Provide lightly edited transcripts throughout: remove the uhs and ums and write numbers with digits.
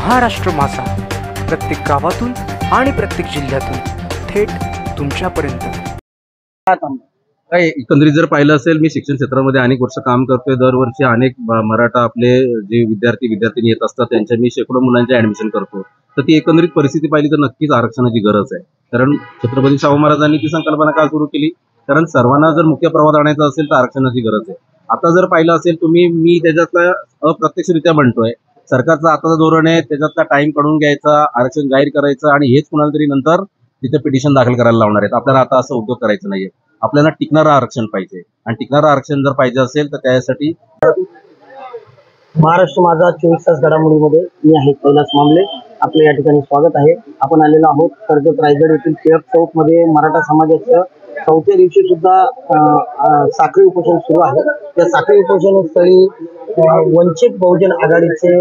महाराष्ट्र माझा, प्रत्येक गावातून आणि प्रत्येक जिल्ह्यातून थेट तुमच्यापर्यंत। काय एकंदरीत जर पाहिलं असेल, मी शिक्षण क्षेत्रामध्ये अनेक वर्ष काम करतोय। दरवर्षी अनेक मराठा आपले जे विद्यार्थी येत असतात त्यांच्या मी शेकडो मुलांचे ऍडमिशन करतो। तर ती एकंदरीत परिस्थिती पाहिली तर नक्कीच आरक्षणाची गरज आहे। कारण छत्रपती शाहू महाराजांनी ती संकल्पना का सुरू केली, कारण सर्वांना जर मुख्य प्रवाहात आणायचं असेल तर आरक्षणाची गरज आहे। आता जर पाहिलं असेल तुम्ही, मी त्याच्यातला अप्रत्यक्षरित्या म्हणतोय, सरकारचं आताचं धोरण आहे त्याच्यातला टाइम काढून घ्यायचा, आरक्षण जाहीर करायचं आणि हेच कुणाला तरी नंतर तिथे पिटिशन दाखल करायला लावणार आहेत। आपल्याला आता असं उद्योग करायचं नाहीये, आपल्याला टिकणारं आरक्षण पाहिजे आणि टिकणारं आरक्षण जर पाहिजे असेल तर त्यासाठी महाराष्ट्र माझा 24 तास घडामोडीमध्ये मी आहे कैलास मामले। आपलं या ठिकाणी स्वागत आहे। आपण आलेलो आहोत कर्जत रायगड येथील टिळक चौक मध्ये मराठा समाजाचं चौथ्या दिवशी सुद्धा साखळी उपोषण सुरू आहे। या साखळी उपोषणस्थळी वंचित बहुजन आघाडीचे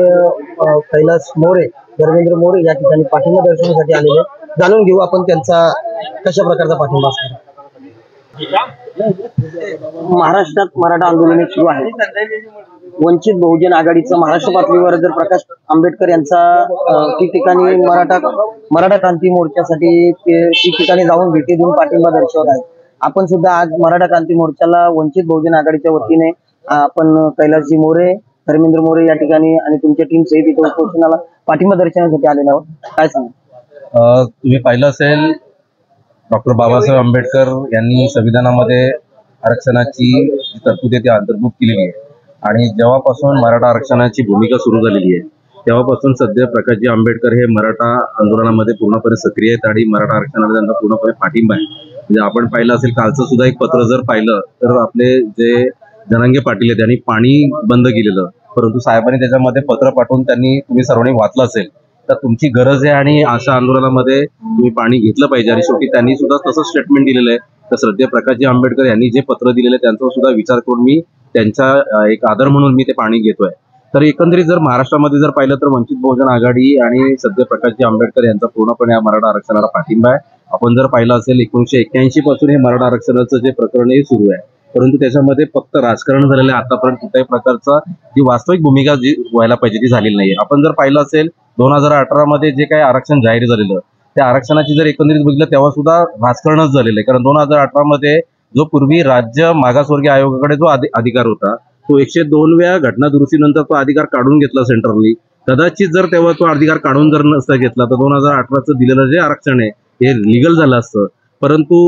कैलास मोरे, धर्मेंद्र मोरे या ठिकाणी पाठिंबा दर्शवण्यासाठी आलेले। जाणून घेऊ आपण त्यांचा कशा प्रकारचा पाठिंबा असणार। महाराष्ट्रात मराठा आंदोलन सुरू आहे। वंचित बहुजन आघाडीचं महाराष्ट्र पातळीवर जर प्रकाश आंबेडकर यांचा ठिकठिकाणी मराठा क्रांती मोर्चासाठी ठिकठिकाणी जाऊन भेटी देऊन पाठिंबा दर्शवत आहे। आपण सुद्धा आज मराठा क्रांती मोर्चाला वंचित बहुजन आघाडीच्या वतीने आपण कैलासजी मोरे, धर्मेंद्र मोरे या ठिकाणी आणि तुमच्या टीम सहित इथे उपोषणाला पाठिंबा दर्शवण्यासाठी आलेलो आहोत। काय सांगा? तुम्ही पाहिलं असेल, डॉक्टर बाबासाहेब आंबेडकर यांनी संविधानामध्ये आरक्षणाची तरतूद ती अंतर्भूत केलेली आहे आणि जेव्हापासून मराठा आरक्षणाची भूमिका सुरू झालेली आहे तेव्हापासून सध्या प्रकाशजी आंबेडकर हे मराठा आंदोलनामध्ये पूर्णपणे सक्रिय आहेत आणि मराठा आरक्षणाला त्यांचा पूर्णपणे पाठिंबा आहे। म्हणजे आपण पाहिलं असेल, कालचं सुद्धा एक पत्र जर पाहिलं तर आपले जे जनांगे पाटील आहेत त्यांनी पाणी बंद केलेलं, परंतु साहेबांनी त्याच्यामध्ये पत्र पाठवून तुम्ही सर्वांनी वाचलं असेल तर तुमची गरज आहे आणि अशा आंदोलनामध्ये तुम्ही पाणी घेतलं पाहिजे। आणि शेवटी त्यांनी सुद्धा तसंच स्टेटमेंट दिलेलं आहे। तर श्रद्धेय प्रकाशजी आंबेडकर यांनी जे पत्र दिलेलं आहे त्यांचा सुद्धा विचार करून मी त्यांचा एक आदर म्हणून मी ते पाणी घेतोय। तर एकंदरीत जर महाराष्ट्रामध्ये जर पाहिलं तर वंचित बहुजन आघाडी आणि सध्या प्रकाशजी आंबेडकर यांचा पूर्णपणे मराठा आरक्षणाला पाठिंबा आहे। आपण जर पाहिलं असेल 1981 पासून हे मराठा आरक्षणाचं जे प्रकरण हे सुरू आहे, परंतु त्याच्यामध्ये फक्त राजकारण झालेलं आहे। आतापर्यंत कुठल्याही प्रकारचा जी वास्तविक भूमिका जी व्हायला पाहिजे ती झालेली नाही। आपण जर पाहिलं असेल 2018 मध्ये जे काही आरक्षण जाहीर झालेलं त्या आरक्षणाची जर एकंदरीत बघितलं तेव्हा सुद्धा राजकारणच झालेलं आहे। कारण 2018 मध्ये जो पूर्वी राज्य मागासवर्गीय आयोगाकडे जो अधिकार होता तो 102व्या घटना दुरुस्तीनंतर तो अधिकार काढून घेतला सेंट्रलनी। कदाचित जर तेव्हा तो अधिकार काढून जर नसता घेतला तर 2018चं दिलेलं जे आरक्षण आहे हे लिगल झालं असतं, परंतु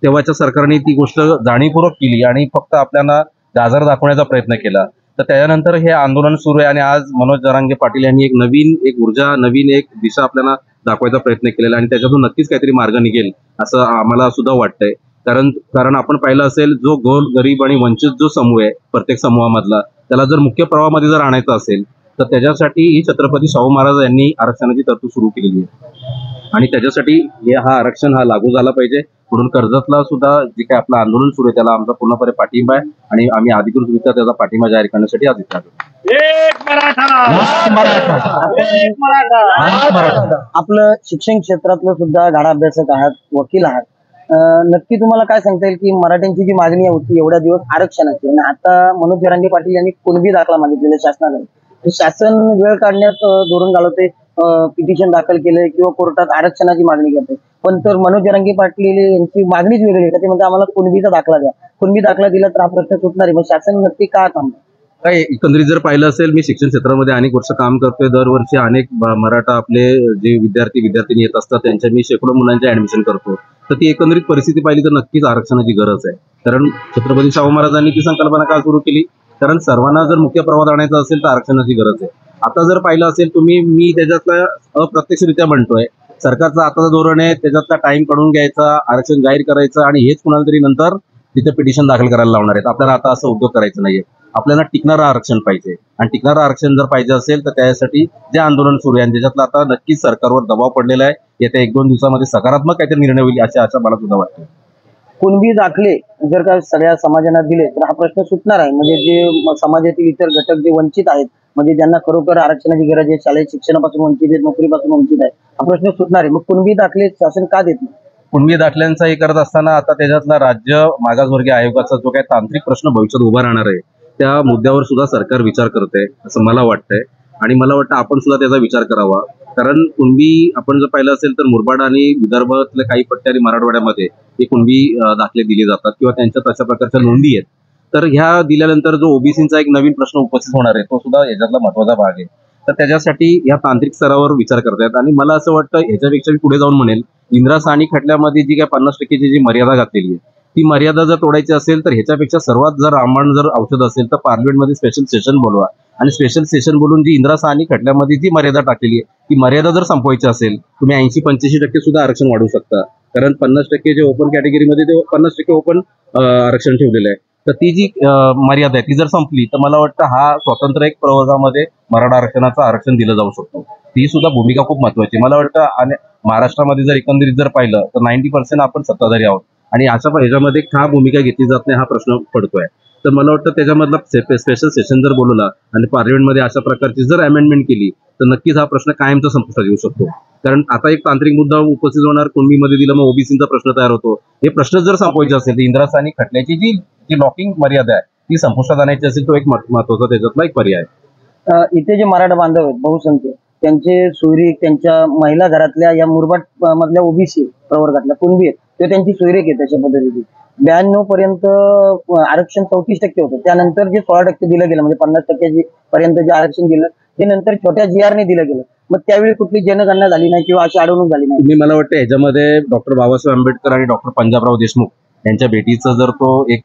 तेव्हाच्या सरकारने ती गोष्ट जाणीवपूर्वक केली आणि फक्त आपल्याला गाजर दाखवण्याचा प्रयत्न केला। तर त्यानंतर हे आंदोलन सुरू आहे आणि आज मनोज जरांगे पाटील यांनी एक नवीन ऊर्जा, नवीन एक दिशा आपल्याला दाखवायचा प्रयत्न केलेला आणि त्याच्यातून नक्कीच काहीतरी मार्ग निघेल असं आम्हाला सुद्धा वाटतंय। कारण आपण पाहिलं असेल, जो गोर गरीब आणि वंचित जो समूह आहे प्रत्येक समूहामधला, त्याला जर मुख्य प्रवाहामध्ये जर आणायचं असेल तर त्याच्यासाठी ही छत्रपती शाहू महाराज यांनी आरक्षणाची तरतूद सुरू केलेली आहे आणि त्याच्यासाठी हा आरक्षण लागू झाला पाहिजे। म्हणून कर्जतला सुद्धा जे काही आपलं आंदोलन सुरू आहे त्याला आमचा पूर्णपणे पाठिंबा आहे आणि आम्ही अधिकृतरित्या त्याचा पाठिंबा जाहीर करण्यासाठी आज इथे आलो। आपलं शिक्षण क्षेत्रातलं सुद्धा गाढा अभ्यासक आहात, वकील आहात, नक्की तुम्हाला काय सांगता येईल की मराठ्यांची जी मागणी होती एवढ्या दिवस आरक्षणाची आणि आता मनोज जरांगे पाटील यांनी कुणबी दाखला मागितलेला शासनाकडे, शासन वेळ काढण्यात धोरण घालवते, पिटिशन दाखल केले किंवा कोर्टात आरक्षणाची मागणी करते, पण तर मनोज जरांगे पाटील यांची मागणीच वेगळी आहे। ते म्हणजे आम्हाला कुणबीचा दाखला द्या, कुणबी दाखला दिला तर हा प्रश्न सुटणार आहे, मग शासन नक्की का थांबणार? काय एकंदरीत जर पाहिलं असेल, मी शिक्षण क्षेत्रामध्ये अनेक वर्ष काम करतोय। दरवर्षी अनेक मराठा आपले जे विद्यार्थी येत असतात त्यांच्या मी शेकडो मुलांचे ऍडमिशन करतो। तर ती एकंदरीत परिस्थिती पाहिली तर नक्कीच आरक्षणाची गरज आहे। कारण छत्रपती शाहू महाराजांनी ती संकल्पना का सुरू केली, कारण सर्वांना जर मुख्य प्रवाहात आणायचं असेल तर आरक्षणाची गरज आहे। आता जर पाहिलं असेल तुम्ही, मी त्याच्यातला अप्रत्यक्षरित्या म्हणतोय, सरकारचं आताचं धोरण आहे त्याच्यातला टाइम काढून घ्यायचा, आरक्षण जाहीर करायचं आणि हेच कुणाला तरी नंतर तिथे पिटिशन दाखल करायला लावणार आहेत। आपल्याला आता असं उद्योग करायचं नाहीये, आपल्याला टिकणारं आरक्षण पाहिजे आणि टिकणारं आरक्षण जर पाहिजे असेल तर त्यासाठी जे आंदोलन सुरू आहे त्याच्यातलं आता नक्कीच सरकारवर दबाव पडलेला आहे। येत्या 1-2 दिवसामध्ये सकारात्मक काहीतरी निर्णय होईल अशी आशा मला सुद्धा वाटते। कुणबी दाखले जर का सगळ्या समाजांना दिले तर हा प्रश्न सुटणार आहे। म्हणजे जे समाजातील इतर घटक जे वंचित आहेत, म्हणजे ज्यांना खरोखर आरक्षणाची गरज आहे, शालेय शिक्षणापासून वंचित आहेत, नोकरीपासून वंचित आहे, हा प्रश्न सुटणार आहे। मग कुणबी दाखले शासन का देत नाही? कुणबी दाखल्यांचा हे करत असताना आता त्याच्यातला राज्य मागासवर्गीय आयोगाचा जो काही तांत्रिक प्रश्न भविष्यात उभा राहणार आहे त्या मुद्द्यावर सुद्धा सरकार विचार करते असं मला वाटतंय। आणि मला वाटतं आपण सुद्धा त्याचा विचार करावा. कारण कुणबी आपण जर पाहिलं असेल तर मुरबाड आणि विदर्भातल्या काही पट्ट्या आणि मराठवाड्यामध्ये हे कुणबी दाखले दिले जातात किंवा त्यांच्यात अशा प्रकारच्या नोंदी आहेत. तर ह्या दिल्यानंतर जो ओबीसीचा एक नवीन प्रश्न उपस्थित होणार आहे तो सुद्धा याच्यातला महत्वाचा भाग आहे. तर त्याच्यासाठी या तांत्रिक स्तरावर विचार करतायत आणि मला असं वाटतं ह्याच्यापेक्षा मी पुढे जाऊन म्हणेल, इंदिरा साहनी खटल्यामध्ये जी काय 50% जी मर्यादा घातलेली आहे ती मर्यादा जर तोडायची असेल तर ह्याच्यापेक्षा सर्वात जर रामबाण जर औषध असेल तर पार्लमेंटमध्ये स्पेशल सेशन बोलवा आणि स्पेशल सेशन बोलून जी इंदिरा साहनी खटल्यामध्ये जी मर्यादा टाकलेली आहे ती मर्यादा जर संपवायची असेल तुम्ही 80-85% सुद्धा आरक्षण वाढवू शकता. कारण 50% जे ओपन कॅटेगरीमध्ये ते 50% ओपन आरक्षण ठेवलेलं आहे. तर ती जी मर्यादा आहे ती जर संपली तर मला वाटतं हा स्वतंत्र एक प्रवर्गामध्ये मराठा आरक्षणाचं आरक्षण दिलं जाऊ शकतो. ती सुद्धा भूमिका खूप महत्वाची आहे. मला वाटतं आणि महाराष्ट्रामध्ये जर एकंदरीत जर पाहिलं तर 90% आपण सत्ताधारी आहोत आणि अशा ह्याच्यामध्ये का भूमिका घेतली जात नाही हा प्रश्न पडतोय. तर मला वाटतं त्याच्यामधला स्पेशल सेशन जर बोलवला आणि पार्लमेंटमध्ये अशा प्रकारची जर अमेंडमेंट केली तर नक्कीच हा प्रश्न कायमचा संपुष्टात येऊ शकतो. कारण आता एक तांत्रिक मुद्दा उपस्थित होणार, कुणबीमध्ये दिलं मग ओबीसीचा प्रश्न तयार होतो. हे प्रश्न जर संपवायचे असेल तर इंदिरा साहनी खटल्याची जी लॉकिंग मर्यादा आहे ती संपुष्टात आणायची असेल तो एक महत्वाचा त्याच्यातला एक पर्याय आहे. इथे जे मराठा बांधव आहेत बहुसंख्य त्यांचे सोयरीक त्यांच्या महिला घरातल्या या मुरबाड मधल्या ओबीसी प्रवर्गातल्या कुणबी आहेत ते त्यांची सोयरीक आहे तशा पद्धतीची 92 पर्यंत आरक्षण 34% होतं. त्यानंतर जे 16% दिलं गेलं म्हणजे 50% पर्यंत जे आरक्षण दिलं ते नंतर छोट्या GR ने दिलं गेलं. मग त्यावेळी कुठली जनगणना झाली नाही किंवा अशी अडवणूक झाली नाही. तुम्ही मला वाटतं ह्याच्यामध्ये डॉक्टर बाबासाहेब आंबेडकर आणि डॉक्टर पंजाबराव देशमुख यांच्या भेटीचा जर तो एक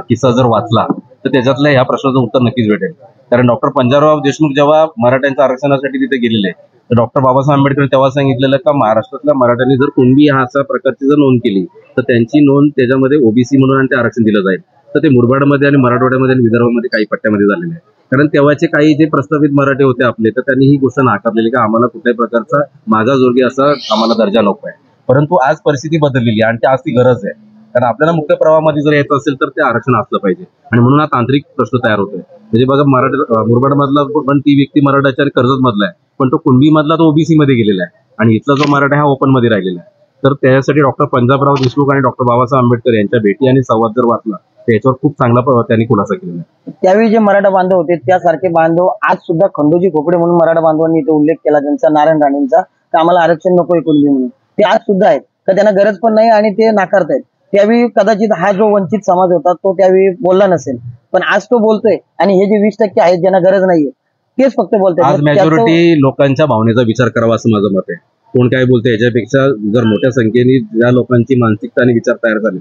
किस्सा जर वाचला तर त्याच्यातल्या ह्या प्रश्नाचं उत्तर नक्कीच भेटेल. कारण डॉक्टर पंजाबराव देशमुख जेव्हा मराठ्यांच्या आरक्षणासाठी तिथे गेलेले तर डॉक्टर बाबासाहेब आंबेडकर तेव्हा सांगितलेलं का महाराष्ट्रातल्या मराठ्यांनी जर कुणबी हा अशा प्रकारची जर नोंद केली तर त्यांची नोंद त्याच्यामध्ये ओबीसी म्हणून आणि ते आरक्षण दिलं जाईल. तर ते मुरबाडमध्ये आणि मराठवाड्यामध्ये आणि विदर्भामध्ये काही पट्ट्यामध्ये झालेले आहे. कारण तेव्हाचे काही जे प्रस्तावित मराठे होते आपले तर त्यांनी ही गोष्ट नाकारलेली की आम्हाला कुठल्याही प्रकारचा मागासवर्गीय असा आम्हाला दर्जा नको आहे. परंतु आज परिस्थिती बदललेली आहे आणि ती आज ती गरज आहे. कारण आपल्याला मुख्य प्रवाहामध्ये जर यायचं असेल तर ते आरक्षण असलं पाहिजे आणि म्हणून हा तांत्रिक प्रश्न तयार होतोय. म्हणजे बघा मुरबाड मधला पण ती व्यक्ती मराठाच्या आणि कर्जत मधला आहे पण तो कुणबी मधला तो ओबीसी मध्ये गेलेला आहे आणि इथला जो मराठा हा ओपन मध्ये राहिलेला आहे. तर त्यासाठी डॉक्टर पंजाबराव देशमुख आणि डॉक्टर बाबासाहेब आंबेडकर यांच्या भेटी आणि संवाद जर वाचला तर याच्यावर खूप चांगला त्यांनी खुलासा केलेला आहे. त्यावेळी जे मराठा बांधव होते त्यासारखे बांधव आज सुद्धा खंडोजी खोपडे म्हणून मराठा बांधवांनी इथे उल्लेख केला त्यांचा नारायण राणेंचा तर आम्हाला आरक्षण नको कुणबी म्हणून ते आज सुद्धा आहेत तर त्यांना गरज पण नाही आणि ते नाकारतायत. त्यावेळी कदाचित हा जो वंचित समाज होता तो त्यावेळी बोलला नसेल पण आज तो बोलतोय आणि हे जे 20% आहेत ज्यांना गरज नाहीये तेच फक्त बोलतात. आज मेजॉरिटी लोकांच्या भावनेचा विचार करावा असं माझं मत आहे. कोण काय बोलतोय याच्यापेक्षा जर मोठ्या संख्येने ज्या लोकांची मानसिकता आणि विचार तयार झाले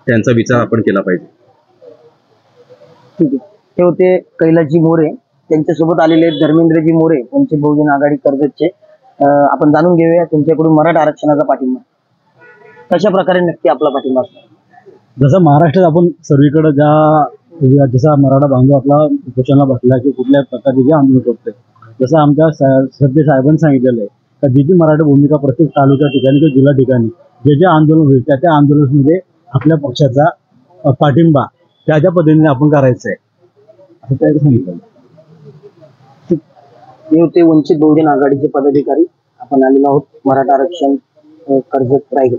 त्यांचा विचार आपण केला पाहिजे. ठीक आहे. ते होते कैलासजी मोरे त्यांच्यासोबत आलेले धर्मेंद्रजी मोरे वंचित बहुजन आघाडी कर्जतचे. आपण जाणून घेऊया त्यांच्याकडून मराठा आरक्षणाचा पाठिंबा कशा प्रकारे नक्की आपला पाठिंबा असतो. जसं महाराष्ट्रात आपण सर्वीकडे ज्या जसा मराठा बांधव आपला उपोषणाला बसला की कुठल्या प्रकारचे जे आंदोलन करतोय जसं आमच्या सध्या साहेबांनी सांगितलेलं आहे का जी मराठी भूमिका प्रत्येक तालुक्या ठिकाणी किंवा जिल्हा ठिकाणी जे आंदोलन होईल त्या आंदोलनामध्ये आपल्या पक्षाचा पाठिंबा त्या पद्धतीने आपण करायचं आहे असं त्याला सांगितलं. हे होते वंचित बहुजन आघाडीचे पदाधिकारी. आपण आलेलो आहोत मराठा आरक्षण कर्जत रायगड.